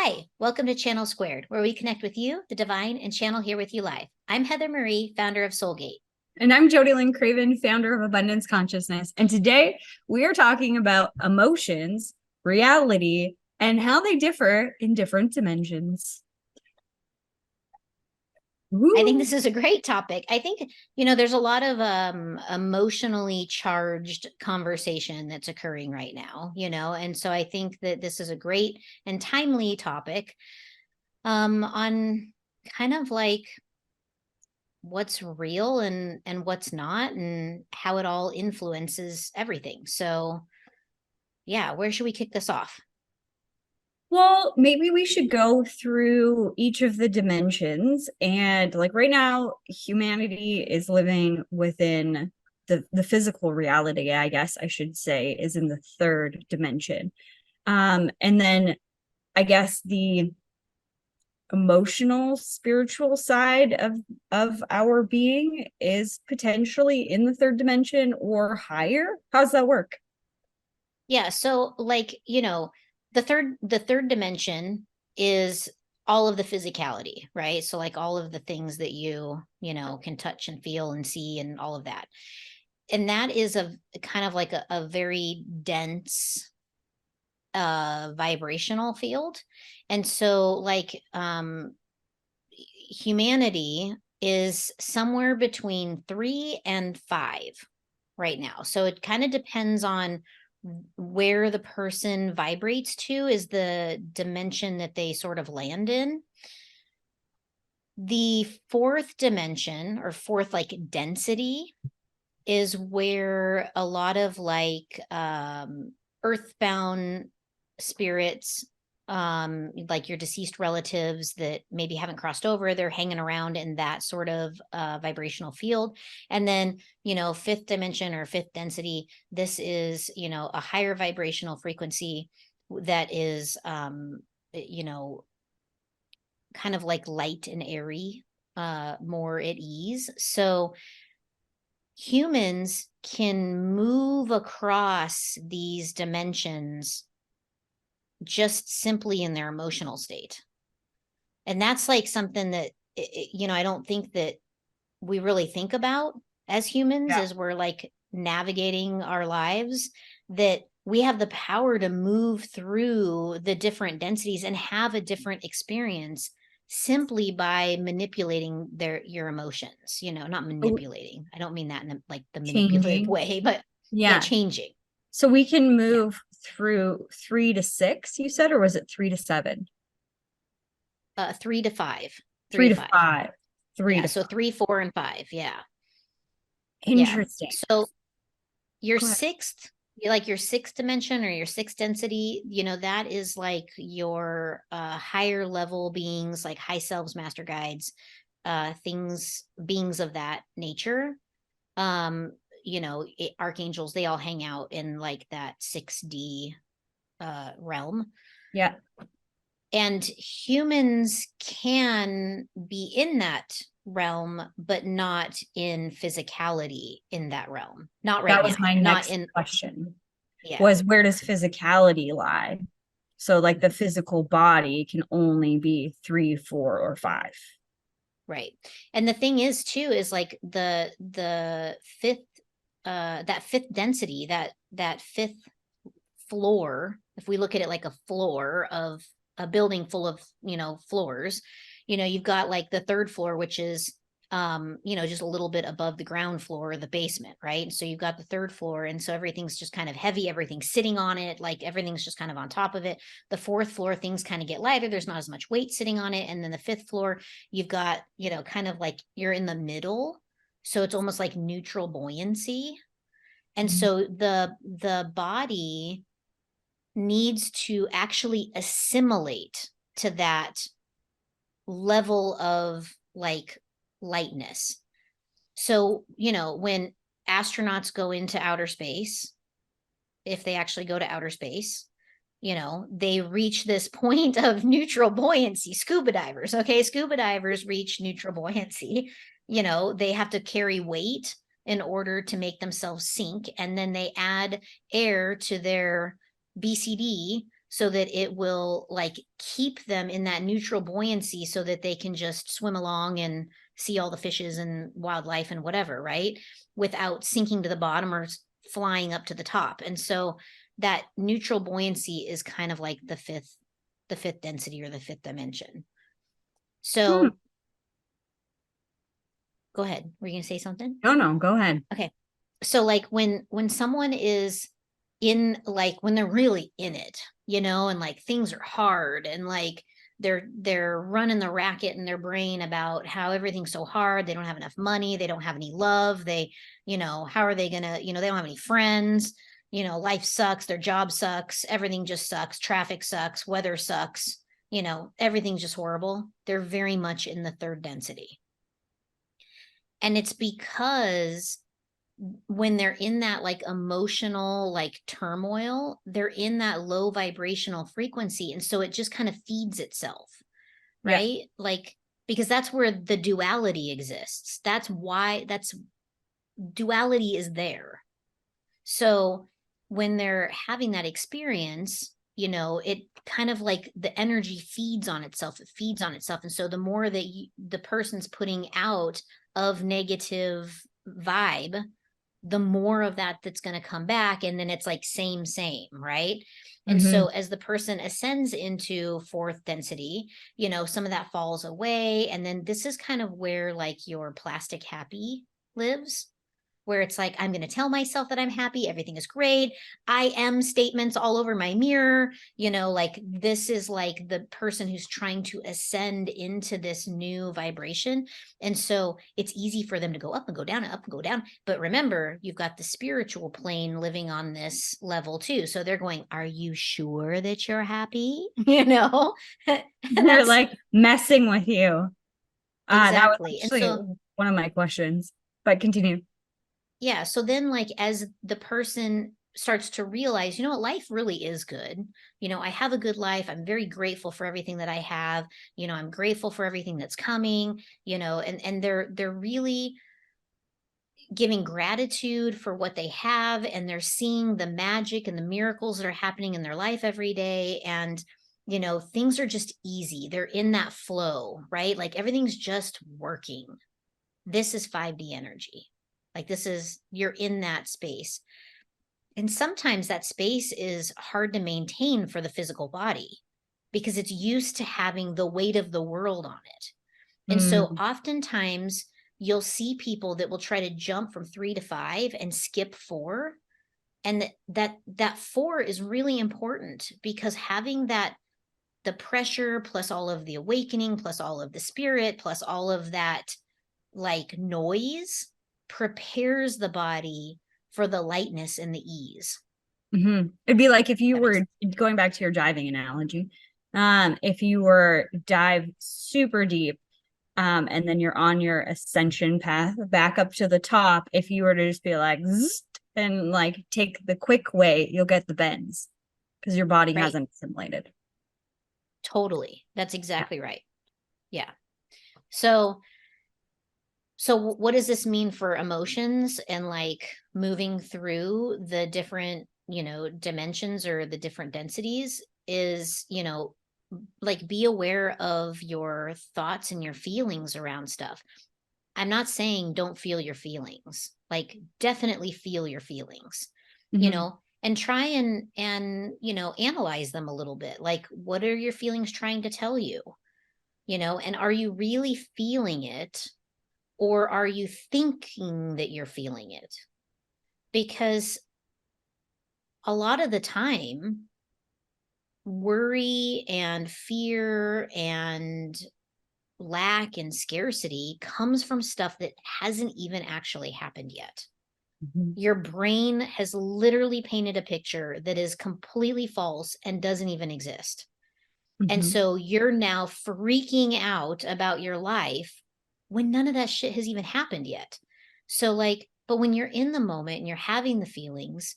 Hi, welcome to Channel Squared, where we connect with you, the divine, and channel here with you live. I'm Heather Marie, founder of Soulgate. And I'm Jody Lynn Craven, founder of Abundance Consciousness. And today we are talking about emotions, reality, and how they differ in different dimensions. I think Woo. this is a great topic. I think, there's a lot of emotionally charged conversation that's occurring right now, and so I think that this is a great and timely topic on kind of like what's real and what's not and how it all influences everything. So yeah, where should we kick this off? Well, maybe we should go through each of the dimensions. And like right now, humanity is living within the physical reality, I guess I should say, is in the third dimension. And then I guess the emotional spiritual side of our being is potentially in the third dimension or higher. How's that work? Yeah, so like, the third dimension is all of the physicality, right? So like all of the things that you can touch and feel and see and all of that. And that is a kind of like a very dense vibrational field. And so like humanity is somewhere between 3 and 5 right now. So it kind of depends on where the person vibrates to is the dimension that they sort of land in. The fourth dimension or fourth like density is where a lot of like earthbound spirits, like your deceased relatives that maybe haven't crossed over, they're hanging around in that sort of vibrational field. And then, fifth dimension or fifth density, this is, a higher vibrational frequency that is, you know, kind of like light and airy, more at ease. So humans can move across these dimensions just simply in their emotional state. And that's like something that, I don't think that we really think about as humans Yeah. as we're like navigating our lives, that we have the power to move through the different densities and have a different experience simply by manipulating your emotions, not Oh, manipulating. I don't mean that in like the manipulative changing. way, but yeah, Yeah. changing. So we can Yeah. move through 3 to 6, you said, or was it 3 to 7? 3 to 5. Three Three to to five. five. Three Yeah. to So five. 3, 4, and 5. Yeah. Yeah. Interesting. So your Go ahead. sixth, like your sixth dimension or your sixth density, that is like your higher level beings, like high selves, master guides, beings of that nature. Archangels, they all hang out in like that 6D realm. Yeah. And humans can be in that realm, but not in physicality in that realm. Not right That was now. my Not next in, question. yeah, Was where does physicality lie? So like the physical body can only be 3, 4, or 5. right. And the thing is too, is like the fifth, that fifth density, that fifth floor, if we look at it like a floor of a building full of, floors, you've got like the third floor, which is, just a little bit above the ground floor, the basement, right? So you've got the third floor. And so everything's just kind of heavy, everything's sitting on it, like everything's just kind of on top of it. The fourth floor, things kind of get lighter, there's not as much weight sitting on it. And then the fifth floor, you've got, kind of like you're in the middle. So it's almost like neutral buoyancy. And so the body needs to actually assimilate to that level of like lightness. So, when astronauts go into outer space, if they actually go to outer space, they reach this point of neutral buoyancy. Scuba divers, okay, scuba divers reach neutral buoyancy. They have to carry weight in order to make themselves sink, and then they add air to their BCD so that it will like keep them in that neutral buoyancy so that they can just swim along and see all the fishes and wildlife and whatever, right? Without sinking to the bottom or flying up to the top. And so that neutral buoyancy is kind of like the fifth density or the fifth dimension. Hmm. So go ahead. Were you going to say something? No, go ahead. Okay. So like when someone is in like when they're really in it, you know, and like things are hard and like they're running the racket in their brain about how everything's so hard, they don't have enough money, they don't have any love, they, you know, how are they gonna, you know, they don't have any friends, you know, life sucks, their job sucks, everything just sucks, traffic sucks, weather sucks, you know, everything's just horrible. They're very much in the third density. And it's because when they're in that like emotional like turmoil, they're in that low vibrational frequency, and so it just kind of feeds itself, Yeah. right? Like because that's where the duality exists. That's why that's duality is there. So when they're having that experience, you know, it kind of like the energy feeds on itself, it feeds on itself. And so the more that the person's putting out of negative vibe, the more of that that's going to come back. And then it's like same, right? And Hmm. so as the person ascends into fourth density, you know, some of that falls away. And then this is kind of where like your plastic happy lives, where it's like, I'm going to tell myself that I'm happy. Everything is great. I am statements all over my mirror. You know, like this is like the person who's trying to ascend into this new vibration. And so it's easy for them to go up and go down and up and go down. But remember, you've got the spiritual plane living on this level too. So they're going, are you sure that you're happy? You know, and They're that's like messing with you. That was exactly. And actually so one of my questions, but continue. yeah, so then like as the person starts to realize, you know what, life really is good. You know, I have a good life. I'm very grateful for everything that I have. You know, I'm grateful for everything that's coming, you know, and they're really giving gratitude for what they have, and they're seeing the magic and the miracles that are happening in their life every day. And you know, things are just easy. They're in that flow, right? Like everything's just working. This is 5D energy. Like this is, you're in that space. And sometimes that space is hard to maintain for the physical body because it's used to having the weight of the world on it. And so Mm, oftentimes you'll see people that will try to jump from 3 to 5 and skip 4. And that 4 is really important because having that, the pressure plus all of the awakening plus all of the spirit plus all of that like noise prepares the body for the lightness and the ease. It'd be like if you That makes were going back to your diving analogy, if you were dive super deep, and then you're on your ascension path back up to the top, if you were to just be like zzzt, and like take the quick way, you'll get the bends because your body right. hasn't assimilated. Totally. That's Yeah. exactly right. Yeah. So what does this mean for emotions and like moving through the different, you know, dimensions or the different densities is, you know, like be aware of your thoughts and your feelings around stuff. I'm not saying don't feel your feelings. Like definitely feel your feelings, you Hmm. know, and try and you know, analyze them a little bit. Like what are your feelings trying to tell you? You know, and are you really feeling it or are you thinking that you're feeling it? Because a lot of the time worry and fear and lack and scarcity comes from stuff that hasn't even actually happened yet. Hmm. Your brain has literally painted a picture that is completely false and doesn't even exist. And Hmm. so you're now freaking out about your life when none of that shit has even happened yet. So, like, but when you're in the moment and you're having the feelings,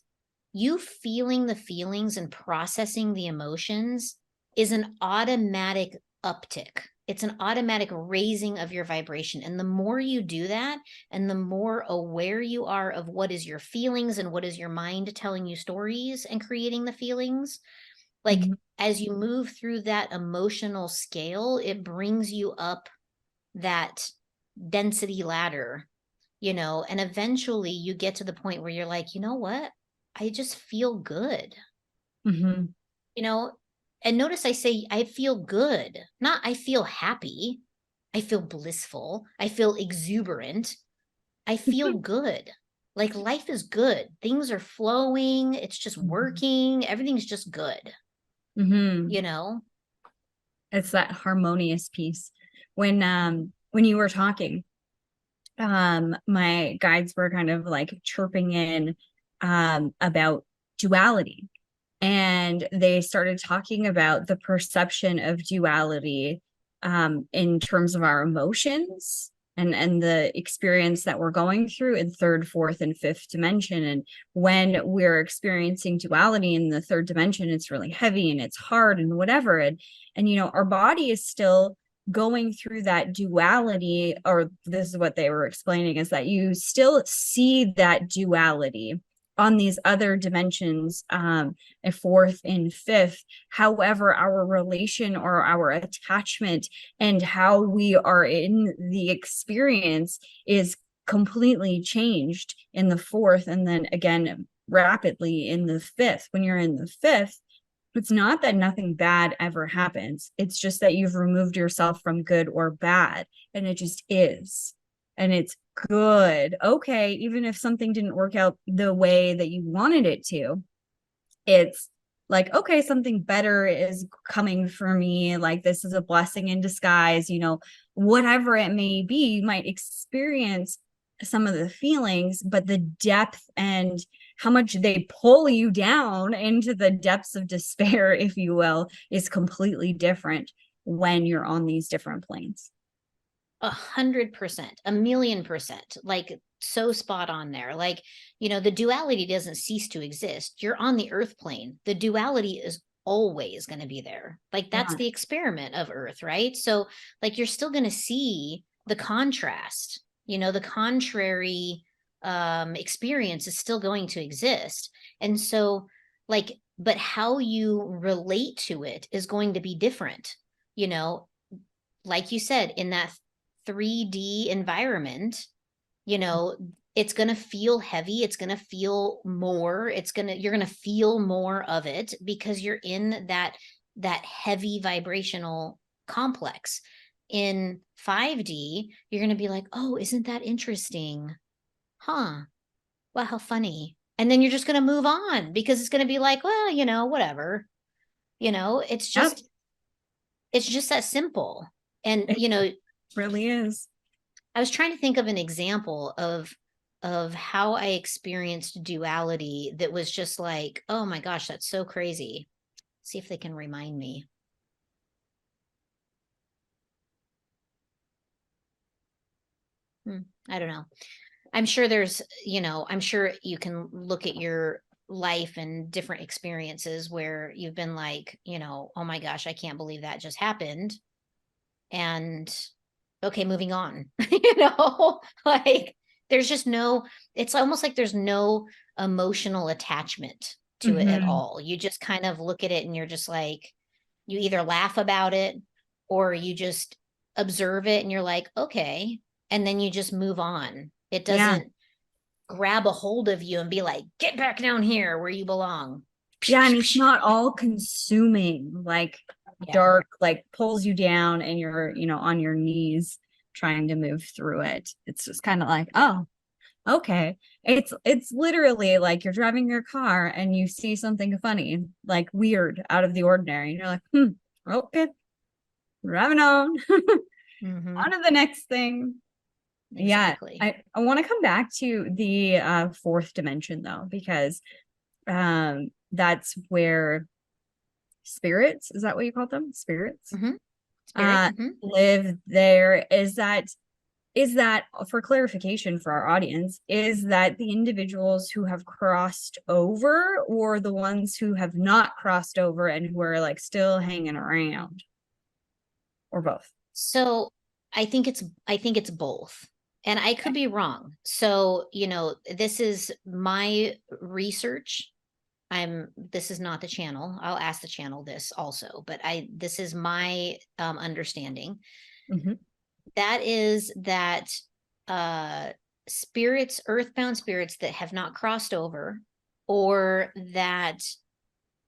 you feeling the feelings and processing the emotions is an automatic uptick. It's an automatic raising of your vibration. And the more you do that, and the more aware you are of what is your feelings and what is your mind telling you stories and creating the feelings, Like Mhm. as you move through that emotional scale, it brings you up that density ladder, and eventually you get to the point where you're like, you know what? I just feel good, Mhm. you know? And notice I say I feel good, not I feel happy. I feel blissful. I feel exuberant. I feel good. Like life is good. Things are flowing. It's just Mhm. working. Everything's just good, Mhm. you know? It's that harmonious piece. When you were talking, my guides were kind of like chirping in about duality. And they started talking about the perception of duality in terms of our emotions and the experience that we're going through in third, fourth, and fifth dimension. And when we're experiencing duality in the third dimension, it's really heavy and it's hard and whatever. And our body is still going through that duality, or this is what they were explaining, is that you still see that duality on these other dimensions, a fourth and fifth. However, our relation or our attachment and how we are in the experience is completely changed in the fourth, and then again rapidly in the fifth. When you're in the fifth, it's not that nothing bad ever happens. It's just that you've removed yourself from good or bad, and it just is. And it's good. Okay, even if something didn't work out the way that you wanted it to, it's like, okay, something better is coming for me. Like, this is a blessing in disguise, whatever it may be. You might experience some of the feelings, but the depth and how much they pull you down into the depths of despair, if you will, is completely different when you're on these different planes. 100%, 1,000,000%, like so spot on there. Like, the duality doesn't cease to exist. You're on the earth plane. The duality is always going to be there. Like that's Yeah. the experiment of earth, right? So like you're still going to see the contrast, the contrary experience is still going to exist. And so like, but how you relate to it is going to be different, you know, like you said, in that 3D environment, you know, it's going to feel heavy. It's going to feel more. You're going to feel more of it because you're in that heavy vibrational complex. In 5D, you're going to be like, oh, isn't that interesting? Huh. Wow, how funny. And then you're just going to move on because it's going to be like, well, whatever. It's Yep. just that simple. And It really is. I was trying to think of an example of how I experienced duality that was just like, oh my gosh, that's so crazy. See if they can remind me. Hmm, I don't know. I'm sure I'm sure you can look at your life and different experiences where you've been like, oh my gosh, I can't believe that just happened. And okay, moving on. Like there's just it's almost like there's no emotional attachment to it at Mm-hmm. all. You just kind of look at it and you're just like, you either laugh about it or you just observe it and you're like, okay. And then you just move on. It Yeah. doesn't grab a hold of you and be like, get back down here where you belong. Yeah, and it's not all consuming, like Yeah. dark, like pulls you down and you're, on your knees trying to move through it. It's just kind of like, Yeah. oh, okay. It's literally like you're driving your car and you see something funny, like weird, out of the ordinary. And you're like, okay, driving on. Mm-hmm. On to the next thing. Yeah. Exactly. I want to come back to the fourth dimension though, because that's where spirits, is that what you call them, spirits, Mm-hmm. Spirit. Mm-hmm. live there. Is that for clarification for our audience, is that the individuals who have crossed over or the ones who have not crossed over and who are like still hanging around, or both? So I think it's both. And I could be wrong. So, this is my research this is not the channel. I'll ask the channel this also, but this is my understanding. Mm-hmm. That is that spirits, earthbound spirits that have not crossed over, or that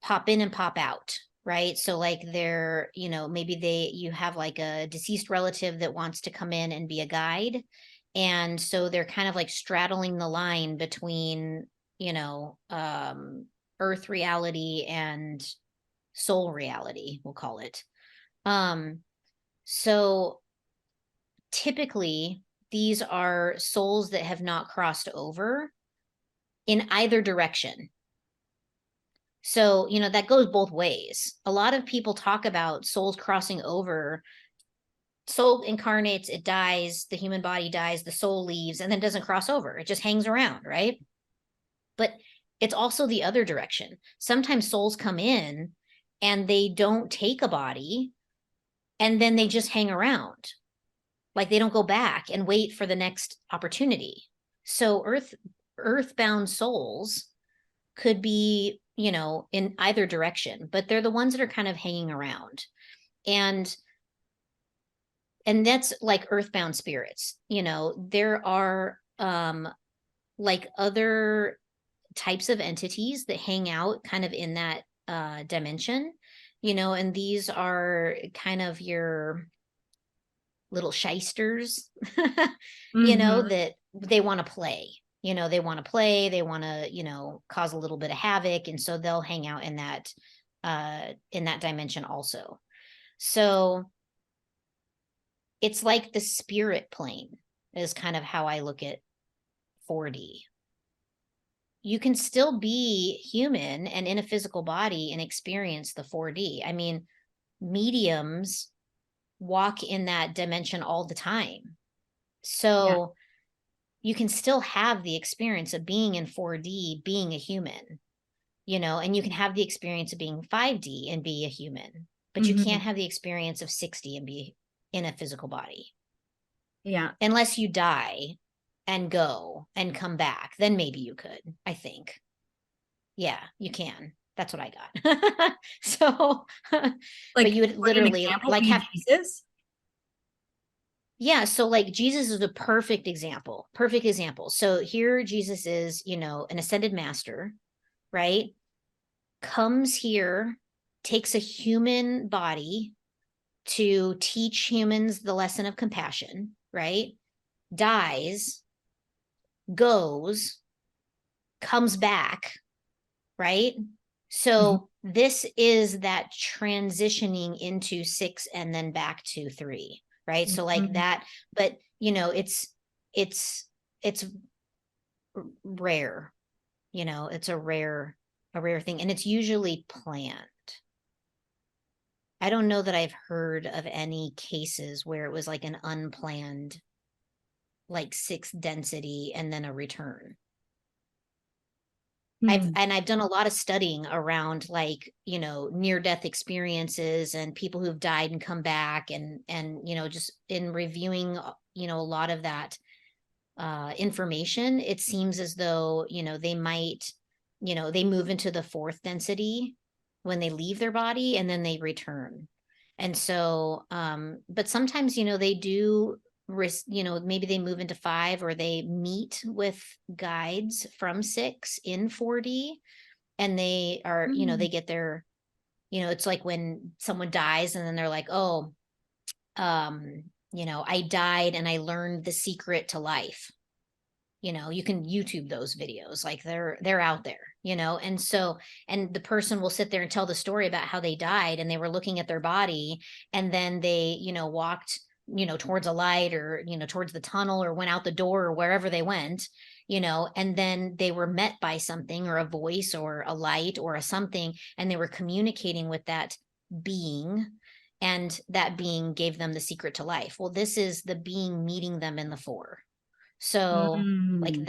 pop in and pop out, right? So like they're, maybe you have like a deceased relative that wants to come in and be a guide. And so they're kind of like straddling the line between, earth reality and soul reality, we'll call it. So typically these are souls that have not crossed over in either direction. So, that goes both ways. A lot of people talk about souls crossing over. Soul incarnates, it dies, the human body dies, the soul leaves, and then doesn't cross over. It just hangs around, right? But it's also the other direction. Sometimes souls come in and they don't take a body, and then they just hang around. Like they don't go back and wait for the next opportunity. So earthbound souls could be, in either direction, but they're the ones that are kind of hanging around. And that's like earthbound spirits. There are like other types of entities that hang out kind of in that dimension, and these are kind of your little shysters, Mm-hmm. that they want to play. They want to play, they want to, cause a little bit of havoc. And so they'll hang out in that dimension also. So it's like the spirit plane is kind of how I look at 4D. You can still be human and in a physical body and experience the 4D. I mean, mediums walk in that dimension all the time. Yeah. So you can still have the experience of being in 4D, being a human, and you can have the experience of being 5D and be a human, but you Mm-hmm. can't have the experience of 6D and be in a physical body Yeah. unless you die and go and come back. Then maybe you could, I think. Yeah, you can. That's what I got. So, but Like, you would would an literally example like be have, Jesus? yeah. So like Jesus is a perfect example, perfect example. So here Jesus is, an ascended master, right? Comes here, takes a human body to teach humans the lesson of compassion, right? Dies, goes, comes back, right? Mm-hmm. So this is that transitioning into 6 and then back to 3, right? So like Mm-hmm. that, but it's it's rare, it's a rare thing, and it's usually planned. I don't know that I've heard of any cases where it was like an unplanned, like 6 density and then a return. Hmm. I've done a lot of studying around like, near death experiences and people who've died and come back, and just in reviewing, a lot of that information, it seems as though, they might, they move into the 4th density when they leave their body and then they return. And so, but sometimes, they do risk, maybe they move into 5, or they meet with guides from 6 in 4D, and they are, they get their, it's like when someone dies and then they're like, oh, I died and I learned the secret to life. You can YouTube those videos, like they're out there, and so, and the person will sit there and tell the story about how they died and they were looking at their body, and then they, walked, towards a light, or, towards the tunnel, or went out the door, or wherever they went, and then they were met by something, or a voice, or a light, or a something, and they were communicating with that being, and that being gave them the secret to life. Well, this is the being meeting them in the 4. So like Mm-hmm.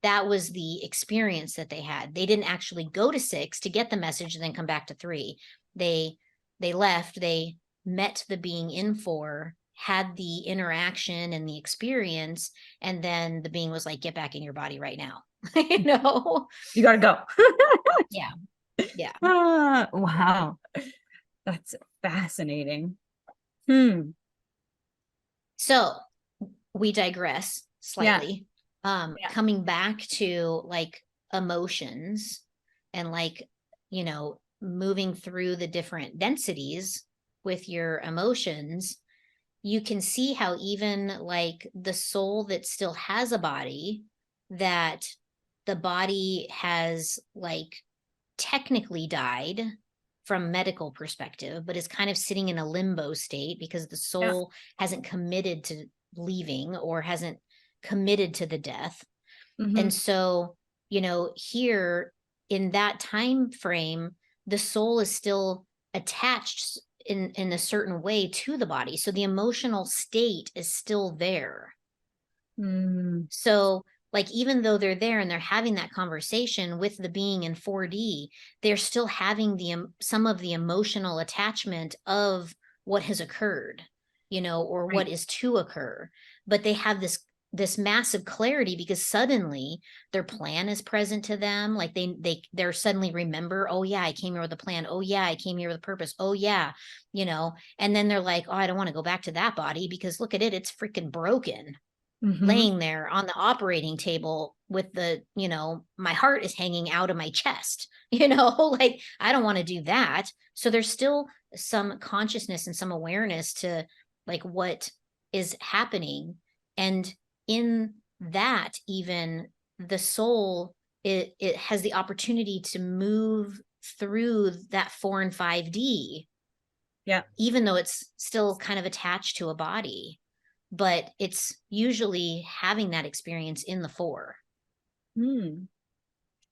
that was the experience that they had. They didn't actually go to 6 to get the message and then come back to 3. They left, they met the being in 4, had the interaction and the experience, and then the being was like, get back in your body right now. You know? You got to go. Yeah. Yeah. Wow. That's fascinating. Hmm. So we digress Yeah. slightly. Yeah. Coming back to like emotions and like, moving through the different densities with your emotions, you can see how even like the soul that still has a body, that the body has like technically died from medical perspective, but is kind of sitting in a limbo state because the Yeah. soul hasn't committed to leaving or hasn't committed to the death. And Mm-hmm. so, here in that time frame, the soul is still attached in a certain way to the body. So the emotional state is still there. Mm, So, like, even though they're there and they're having that conversation with the being in 4D, they're still having some of the emotional attachment of what has occurred, or right. what is to occur. But they have this massive clarity because suddenly their plan is present to them. Like they're suddenly remember, oh yeah, I came here with a plan. Oh yeah, I came here with a purpose. Oh yeah, and then they're like, oh, I don't want to go back to that body because look at it, it's freaking broken, Mm-hmm. laying there on the operating table with my heart is hanging out of my chest, like I don't want to do that. So there's still some consciousness and some awareness to like what is happening. And in that, even the soul, it has the opportunity to move through that 4 and 5D, Yeah. even though it's still kind of attached to a body, but it's usually having that experience in the 4. Hmm.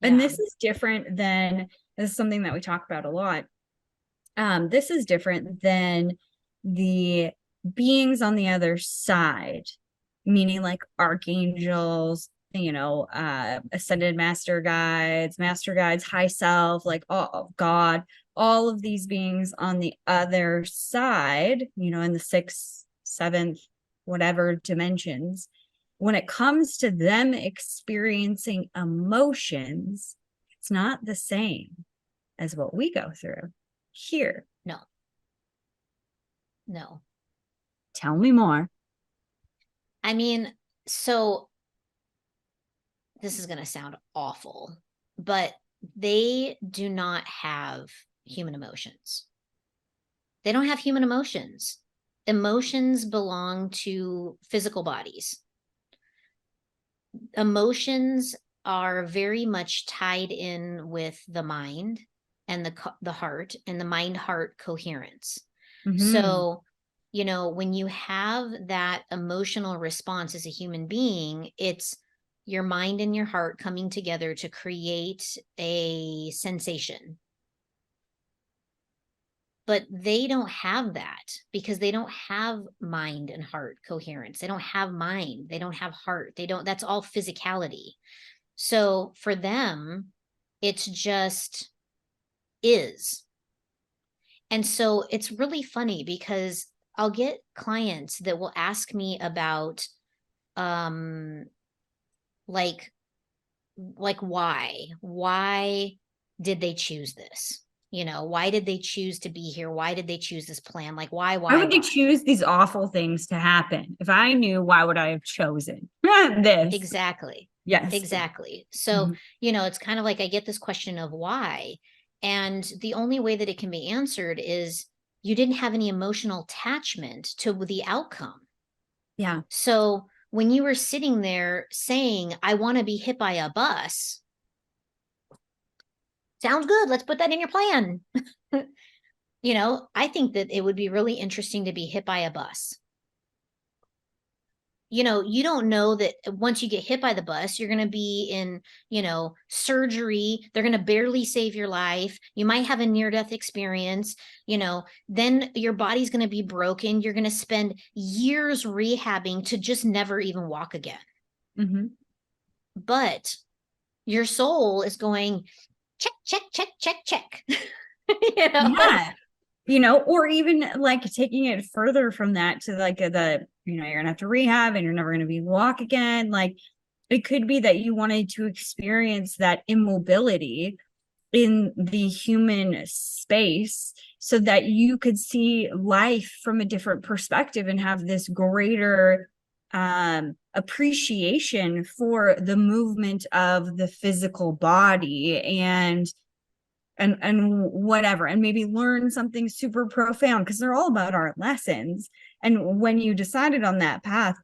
And Yeah. this is different than, this is something that we talk about a lot. This is different than the beings on the other side, meaning like archangels, ascended master guides, high self, like all God, all of these beings on the other side, in the sixth, seventh, whatever dimensions. When it comes to them experiencing emotions, it's not the same as what we go through here. No, no. Tell me more. I mean, so this is going to sound awful, but they do not have human emotions. They don't have human emotions. Emotions belong to physical bodies. Emotions are very much tied in with the mind and the heart and the mind heart coherence. Mm-hmm. So, when you have that emotional response as a human being, it's your mind and your heart coming together to create a sensation. But they don't have that because they don't have mind and heart coherence. They don't have mind. They don't have heart. That's all physicality. So for them, it's just is. And so it's really funny because I'll get clients that will ask me about um like why did they choose this? Why did they choose to be here? Why did they choose this plan? Like why Why why would they why? choose these awful things to happen? If I knew, why would I have chosen this? Exactly. Yes. Exactly. So, Mhm. it's kind of like I get this question of why. And the only way that it can be answered is you didn't have any emotional attachment to the outcome. Yeah. So, when you were sitting there saying, I want to be hit by a bus, sounds good. Let's put that in your plan. I think that it would be really interesting to be hit by a bus. You don't know that once you get hit by the bus, you're going to be in, surgery. They're going to barely save your life. You might have a near death experience, then your body's going to be broken. You're going to spend years rehabbing to just never even walk again. Mm-hmm. But your soul is going, check, check, check, check, check. you know? Yeah. Or even like taking it further from that to like you're gonna have to rehab and you're never gonna be walk again. Like It could be that you wanted to experience that immobility in the human space so that you could see life from a different perspective and have this greater appreciation for the movement of the physical body and whatever, and maybe learn something super profound, because they're all about our lessons. And when you decided on that path,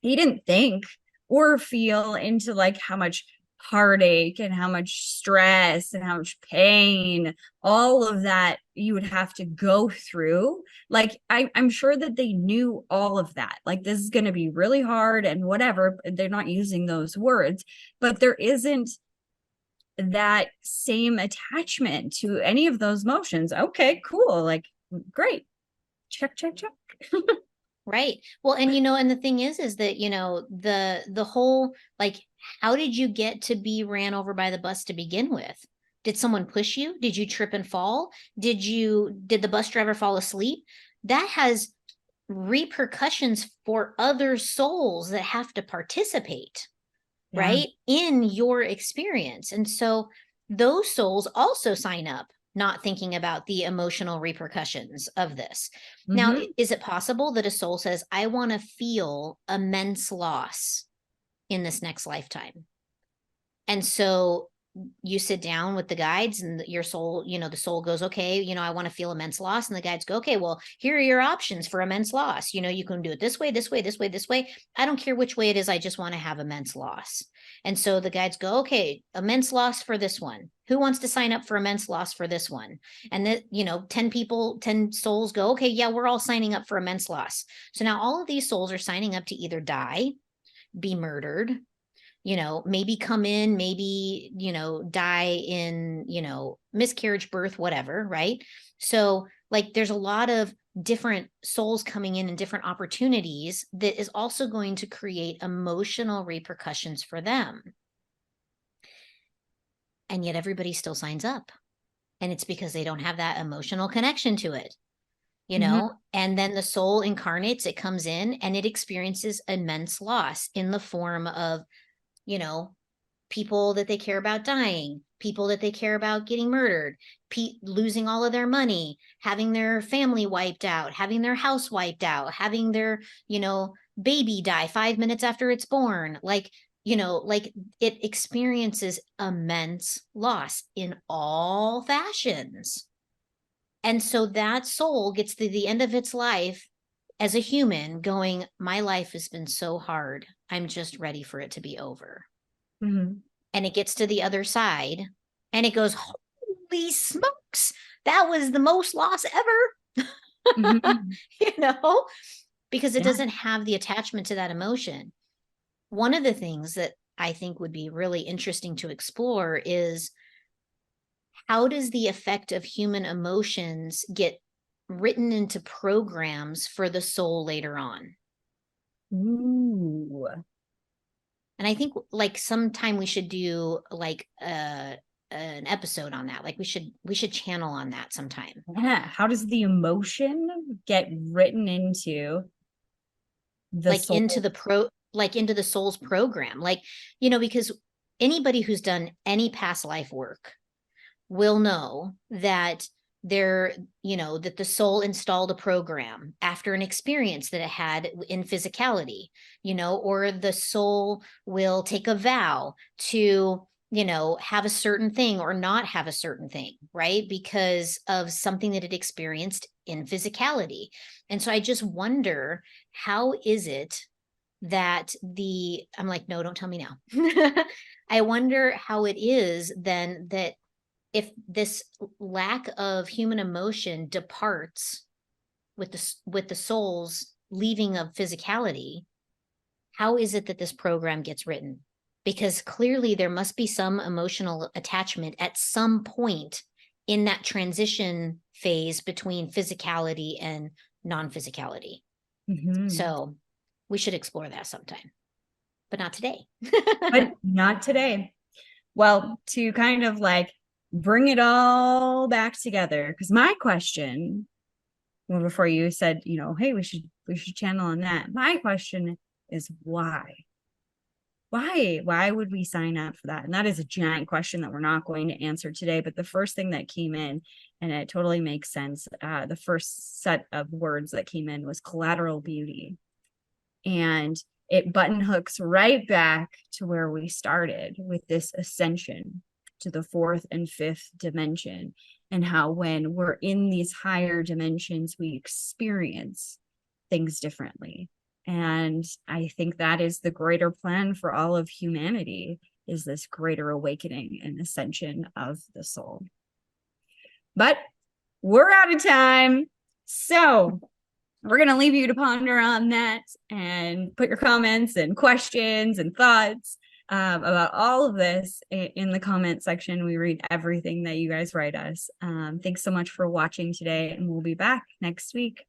he didn't think or feel into like how much heartache and how much stress and how much pain, all of that you would have to go through. Like I'm sure that they knew all of that. Like, this is going to be really hard and whatever. They're not using those words, but there isn't that same attachment to any of those motions. Okay, cool. Like, great. Check, check, check. Right. Well, and and the thing is that, the whole, like, how did you get to be ran over by the bus to begin with? Did someone push you? Did you trip and fall? Did the bus driver fall asleep? That has repercussions for other souls that have to participate, Yeah. right, in your experience. And so those souls also sign up not thinking about the emotional repercussions of this. Now, Mm-hmm. is it possible that a soul says, I want to feel immense loss in this next lifetime? And so you sit down with the guides and your soul, the soul goes, okay, I want to feel immense loss. And the guides go, okay, well, here are your options for immense loss. You can do it this way, this way, this way, this way. I don't care which way it is. I just want to have immense loss. And so the guides go, okay, immense loss for this one. Who wants to sign up for immense loss for this one? And that, 10 people, 10 souls go, okay, yeah, we're all signing up for immense loss. So now all of these souls are signing up to either die, be murdered, maybe come in, maybe, die in, miscarriage, birth, whatever, right? So, like, there's a lot of different souls coming in and different opportunities that is also going to create emotional repercussions for them. And yet everybody still signs up. And it's because they don't have that emotional connection to it, Mm-hmm. and then the soul incarnates, it comes in and it experiences immense loss in the form of, you know, people that they care about dying, people that they care about getting murdered, losing all of their money, having their family wiped out, having their house wiped out, having their, baby die 5 minutes after it's born. Like it experiences immense loss in all fashions. And so that soul gets to the end of its life as a human going, my life has been so hard. I'm just ready for it to be over. Mm-hmm. And it gets to the other side and it goes, holy smokes, that was the most loss ever. Mm-hmm. you know, because it Yeah. doesn't have the attachment to that emotion. One of the things that I think would be really interesting to explore is, how does the effect of human emotions get written into programs for the soul later on? Ooh. And I think like sometime we should do like an episode on that. Like we should channel on that sometime. Yeah. How does the emotion get written into the Like into soul? the soul's program. Like, because anybody who's done any past life work will know that that the soul installed a program after an experience that it had in physicality, or the soul will take a vow to, have a certain thing or not have a certain thing, right? Because of something that it experienced in physicality. And so I just wonder, how is it that I'm like, no, don't tell me now. I wonder how it is then that if this lack of human emotion departs with the soul's leaving of physicality, how is it that this program gets written? Because clearly there must be some emotional attachment at some point in that transition phase between physicality and non-physicality. Mm-hmm. So we should explore that sometime, but not today. But not today. Well, to kind of like bring it all back together, because my question, well, before you said, hey, we should channel on that. My question is why? why would we sign up for that? And that is a giant question that we're not going to answer today. But the first thing that came in, and it totally makes sense, the first set of words that came in was collateral beauty. And it button hooks right back to where we started with this ascension to the fourth and fifth dimension, and how when we're in these higher dimensions, we experience things differently. And I think that is the greater plan for all of humanity, is this greater awakening and ascension of the soul. But we're out of time. So we're going to leave you to ponder on that and put your comments and questions and thoughts about all of this in the comment section. We read everything that you guys write us. Thanks so much for watching today, and we'll be back next week.